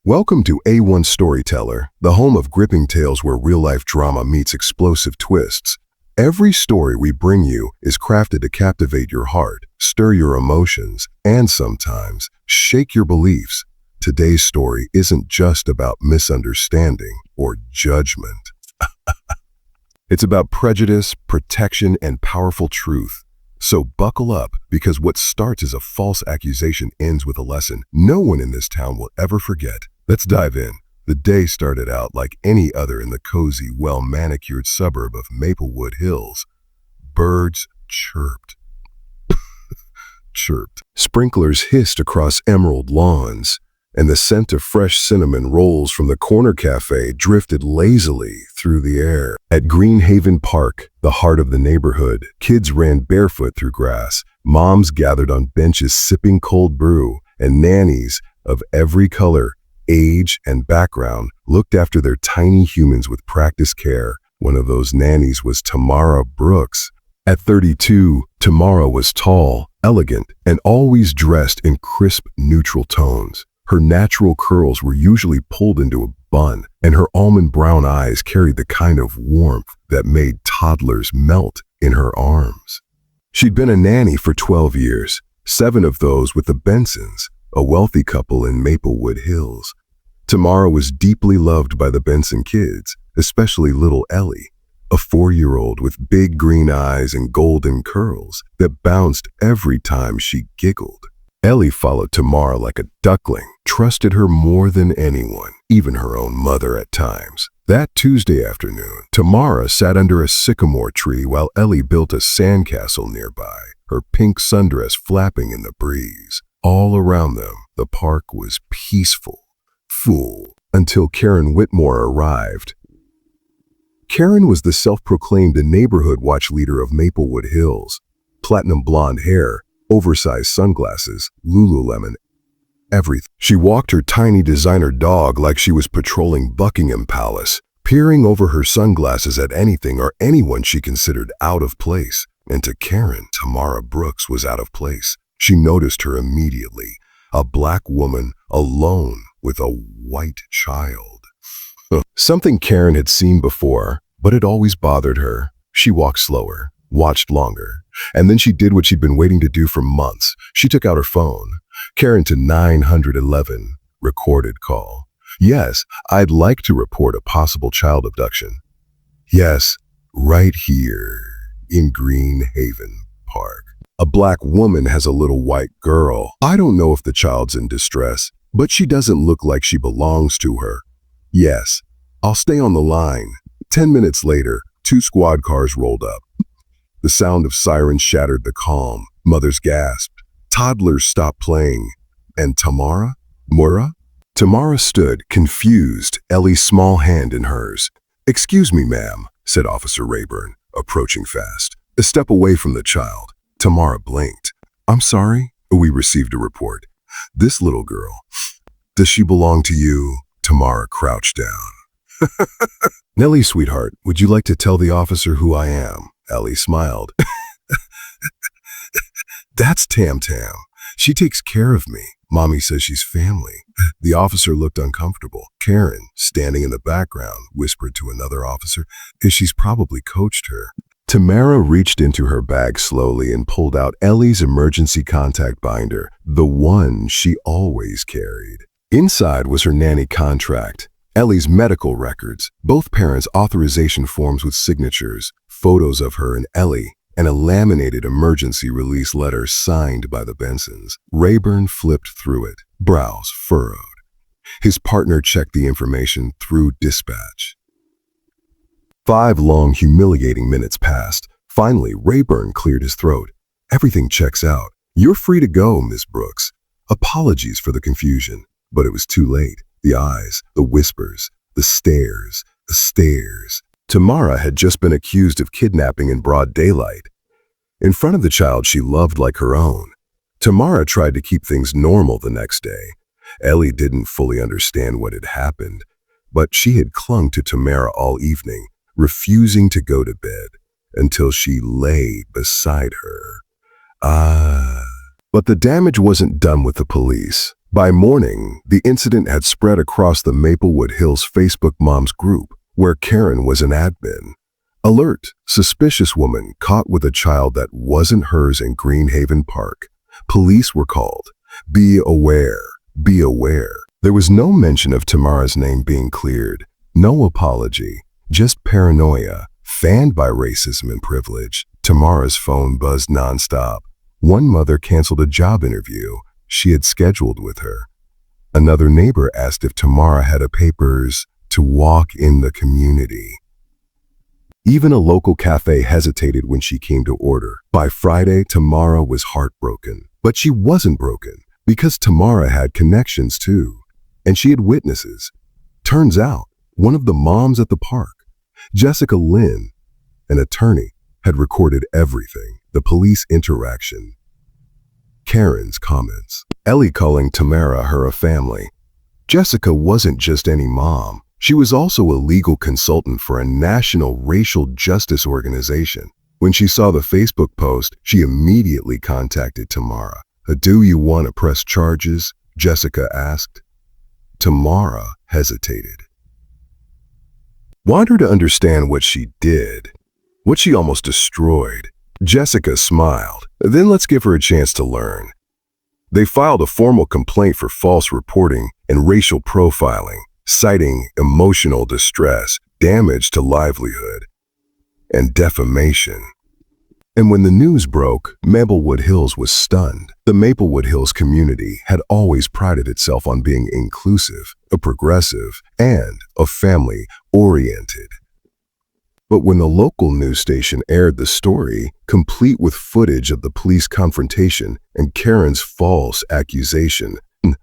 Welcome to A1 Storyteller, the home of gripping tales where real-life drama meets explosive twists. Every story we bring you is crafted to captivate your heart, stir your emotions, and sometimes shake your beliefs. Today's story isn't just about misunderstanding or judgment. It's about prejudice, protection, and powerful truth. So buckle up, because what starts as a false accusation ends with a lesson no one in this town will ever forget. Let's dive in. The day started out like any other in the cozy, well-manicured suburb of Maplewood Hills. Birds chirped. Sprinklers hissed across emerald lawns, and the scent of fresh cinnamon rolls from the corner cafe drifted lazily through the air. At Greenhaven Park, the heart of the neighborhood, kids ran barefoot through grass, moms gathered on benches sipping cold brew, and nannies of every color, age, and background looked after their tiny humans with practiced care. One of those nannies was Tamara Brooks. At 32, Tamara was tall, elegant, and always dressed in crisp, neutral tones. Her natural curls were usually pulled into a bun, and her almond brown eyes carried the kind of warmth that made toddlers melt in her arms. She'd been a nanny for 12 years, 7 of those with the Bensons, a wealthy couple in Maplewood Hills. Tamara was deeply loved by the Benson kids, especially little Ellie, a 4-year-old with big green eyes and golden curls that bounced every time she giggled. Ellie followed Tamara like a duckling, trusted her more than anyone, even her own mother at times. That Tuesday afternoon, Tamara sat under a sycamore tree while Ellie built a sandcastle nearby, her pink sundress flapping in the breeze. All around them, the park was peaceful, full, until Karen Whitmore arrived. Karen was the self-proclaimed neighborhood watch leader of Maplewood Hills. Platinum blonde hair, oversized sunglasses, Lululemon, everything. She walked her tiny designer dog like she was patrolling Buckingham Palace, peering over her sunglasses at anything or anyone she considered out of place. And to Karen, Tamara Brooks was out of place. She noticed her immediately, a black woman alone with a white child. Something Karen had seen before, but it always bothered her. She walked slower, watched longer, and then she did what she'd been waiting to do for months. She took out her phone. Karen to 911, recorded call. Yes, I'd like to report a possible child abduction. Yes, right here in Greenhaven Park. A black woman has a little white girl. I don't know if the child's in distress, but she doesn't look like she belongs to her. Yes, I'll stay on the line. 10 minutes later, 2 squad cars rolled up. The sound of sirens shattered the calm. Mothers gasped. Toddlers stopped playing. And Tamara? Tamara stood, confused, Ellie's small hand in hers. "Excuse me, ma'am," said Officer Rayburn, approaching fast. A step away from the child. Tamara blinked. "I'm sorry, we received a report. This little girl, does she belong to you?" Tamara crouched down. "Nellie, sweetheart, would you like to tell the officer who I am?" Ellie smiled. "That's Tam Tam. She takes care of me. Mommy says she's family." The officer looked uncomfortable. Karen, standing in the background, whispered to another officer, "She's probably coached her." Tamara reached into her bag slowly and pulled out Ellie's emergency contact binder, the one she always carried. Inside was her nanny contract, Ellie's medical records, both parents' authorization forms with signatures, photos of her and Ellie, and a laminated emergency release letter signed by the Bensons. Rayburn flipped through it, brows furrowed. His partner checked the information through dispatch. 5 long, humiliating minutes passed. Finally, Rayburn cleared his throat. "Everything checks out. You're free to go, Miss Brooks. Apologies for the confusion." But it was too late. The eyes, the whispers, the stares. Tamara had just been accused of kidnapping in broad daylight, in front of the child she loved like her own. Tamara tried to keep things normal the next day. Ellie didn't fully understand what had happened, but she had clung to Tamara all evening, refusing to go to bed until she lay beside her. But the damage wasn't done with the police. By morning, the incident had spread across the Maplewood Hills Facebook Moms group, where Karen was an admin. Alert, suspicious woman caught with a child that wasn't hers in Greenhaven Park. Police were called. Be aware, be aware. There was no mention of Tamara's name being cleared, no apology, just paranoia, fanned by racism and privilege. Tamara's phone buzzed nonstop. One mother canceled a job interview she had scheduled with her. Another neighbor asked if Tamara had a papers to walk in the community. Even a local cafe hesitated when she came to order. By Friday, Tamara was heartbroken. But she wasn't broken, because Tamara had connections too. And she had witnesses. Turns out, one of the moms at the park, Jessica Lynn, an attorney, had recorded everything. The police interaction. Karen's comments. Ellie calling Tamara her a family. Jessica wasn't just any mom. She was also a legal consultant for a national racial justice organization. When she saw the Facebook post, she immediately contacted Tamara. Do you want to press charges? Jessica asked. Tamara hesitated. Want her to understand what she did, what she almost destroyed. Jessica smiled. Then let's give her a chance to learn. They filed a formal complaint for false reporting and racial profiling, citing emotional distress, damage to livelihood, and defamation. And when the news broke, Maplewood Hills was stunned. The Maplewood Hills community had always prided itself on being inclusive, a progressive, and a family-oriented. But when the local news station aired the story, complete with footage of the police confrontation and Karen's false accusation,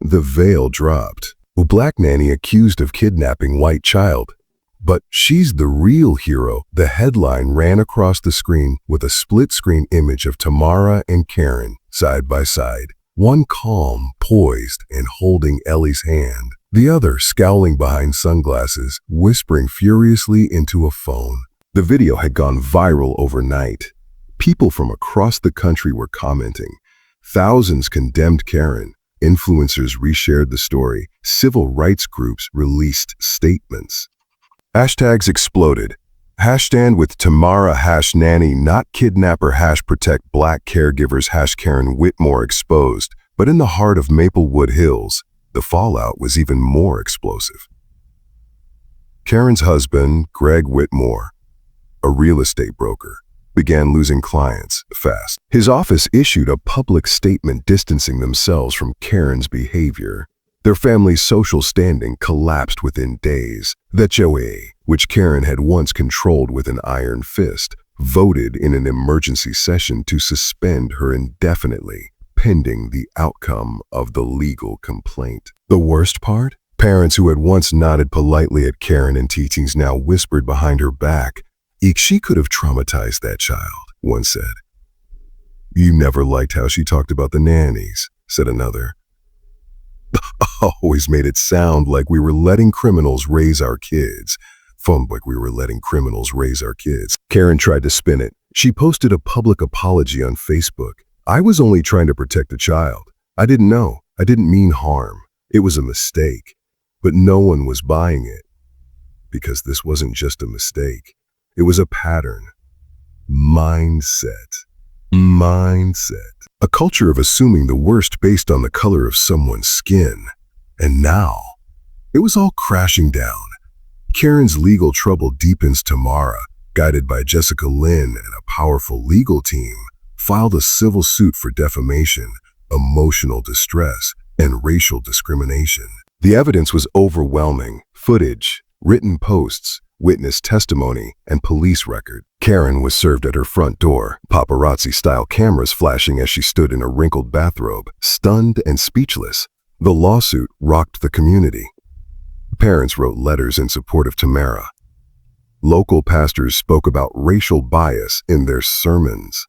the veil dropped. Black nanny accused of kidnapping white child. But she's the real hero. The headline ran across the screen with a split-screen image of Tamara and Karen side by side. One calm, poised, and holding Ellie's hand. The other scowling behind sunglasses, whispering furiously into a phone. The video had gone viral overnight. People from across the country were commenting. Thousands condemned Karen. Influencers reshared the story. Civil rights groups released statements. Hashtags exploded. Hashtag with Tamara, #Nanny, not kidnapper, #protect black caregivers, #Karen Whitmore exposed. But in the heart of Maplewood Hills, the fallout was even more explosive. Karen's husband, Greg Whitmore, a real estate broker, began losing clients fast. His office issued a public statement distancing themselves from Karen's behavior. Their family's social standing collapsed within days. The HOA, which Karen had once controlled with an iron fist, voted in an emergency session to suspend her indefinitely, pending the outcome of the legal complaint. The worst part? Parents who had once nodded politely at Karen in teachings now whispered behind her back, "She could have traumatized that child," one said. "You never liked how she talked about the nannies," said another. "Always made it sound like we were letting criminals raise our kids." Karen tried to spin it. She posted a public apology on Facebook. "I was only trying to protect the child. I didn't know. I didn't mean harm. It was a mistake." But no one was buying it. Because this wasn't just a mistake. It was a pattern. Mindset. A culture of assuming the worst based on the color of someone's skin. And now, it was all crashing down. Karen's legal trouble deepens. Tamara, guided by Jessica Lynn and a powerful legal team, filed a civil suit for defamation, emotional distress, and racial discrimination. The evidence was overwhelming. Footage, written posts, witness testimony, and police record. Karen was served at her front door, paparazzi-style cameras flashing as she stood in a wrinkled bathrobe, stunned and speechless. The lawsuit rocked the community. Parents wrote letters in support of Tamara. Local pastors spoke about racial bias in their sermons.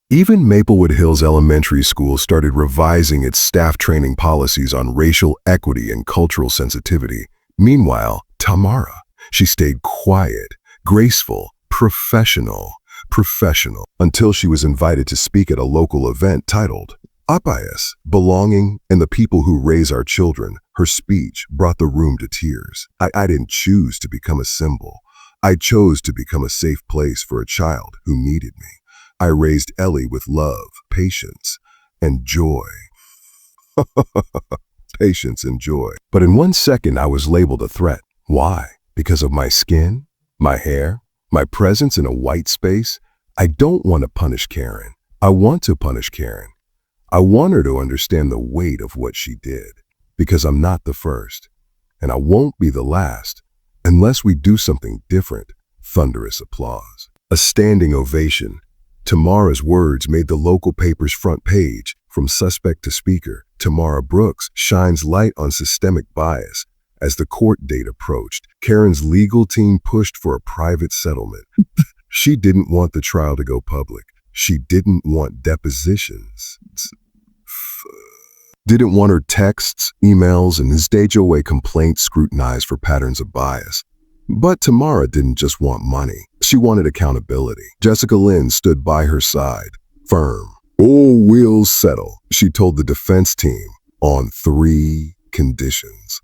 Even Maplewood Hills Elementary School started revising its staff training policies on racial equity and cultural sensitivity. Meanwhile, Tamara, she stayed quiet, graceful, professional, until she was invited to speak at a local event titled Bias, belonging, and the people who raise our children, her speech brought the room to tears. I didn't choose to become a symbol. I chose to become a safe place for a child who needed me. I raised Ellie with love, patience, and joy. Patience and joy. But in 1 second, I was labeled a threat. Why? Because of my skin, my hair, my presence in a white space? I don't want to punish Karen. I want to punish Karen. I want her to understand the weight of what she did, because I'm not the first, and I won't be the last, unless we do something different. Thunderous applause. A standing ovation. Tamara's words made the local paper's front page. From suspect to speaker, Tamara Brooks shines light on systemic bias. As the court date approached, Karen's legal team pushed for a private settlement. She didn't want the trial to go public. She didn't want depositions. Didn't want her texts, emails, and his DJOA complaints scrutinized for patterns of bias. But Tamara didn't just want money. She wanted accountability. Jessica Lynn stood by her side, firm. All will settle, she told the defense team, on 3 conditions.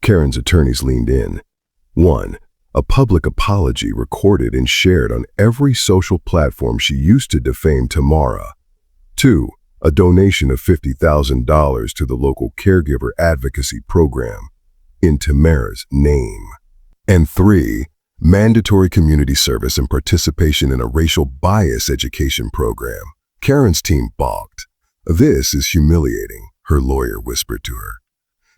Karen's attorneys leaned in. 1. A public apology recorded and shared on every social platform she used to defame Tamara. 2. A donation of $50,000 to the local caregiver advocacy program in Tamara's name. And 3. Mandatory community service and participation in a racial bias education program. Karen's team balked. This is humiliating, her lawyer whispered to her.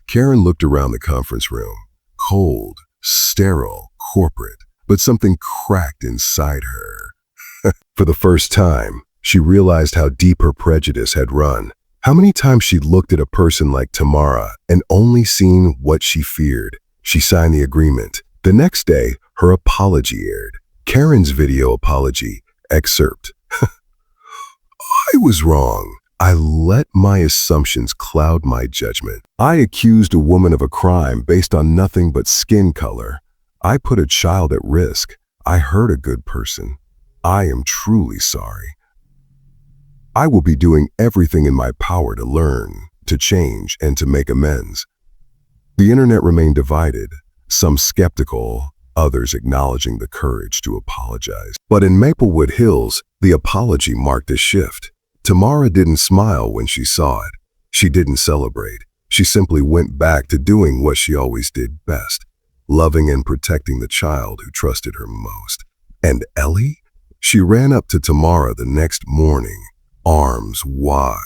Karen looked around the conference room, cold, sterile, corporate, but something cracked inside her. For the first time, she realized how deep her prejudice had run. How many times she'd looked at a person like Tamara and only seen what she feared. She signed the agreement. The next day, her apology aired. Karen's video apology excerpt. I was wrong. I let my assumptions cloud my judgment. I accused a woman of a crime based on nothing but skin color. I put a child at risk. I hurt a good person. I am truly sorry. I will be doing everything in my power to learn, to change, and to make amends. The internet remained divided, some skeptical, others acknowledging the courage to apologize. But in Maplewood Hills, the apology marked a shift. Tamara didn't smile when she saw it. She didn't celebrate. She simply went back to doing what she always did best, loving and protecting the child who trusted her most. And Ellie? She ran up to Tamara the next morning, arms wide.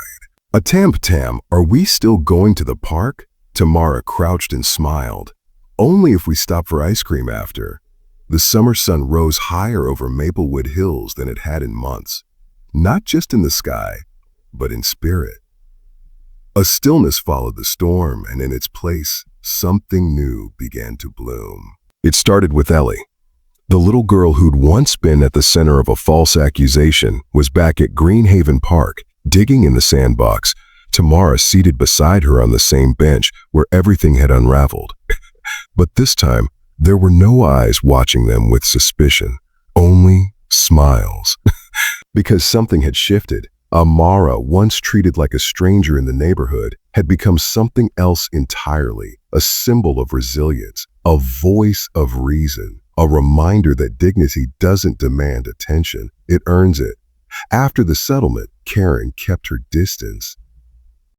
A tam, are we still going to the park? Tamara crouched and smiled. Only if we stop for ice cream after. The summer sun rose higher over Maplewood Hills than it had in months. Not just in the sky, but in spirit. A stillness followed the storm, and in its place, something new began to bloom. It started with Ellie. The little girl who'd once been at the center of a false accusation was back at Greenhaven Park, digging in the sandbox, Tamara seated beside her on the same bench where everything had unraveled. But this time, there were no eyes watching them with suspicion, only smiles. Because something had shifted. Amara, once treated like a stranger in the neighborhood, had become something else entirely, a symbol of resilience, a voice of reason, a reminder that dignity doesn't demand attention, it earns it. After the settlement, Karen kept her distance.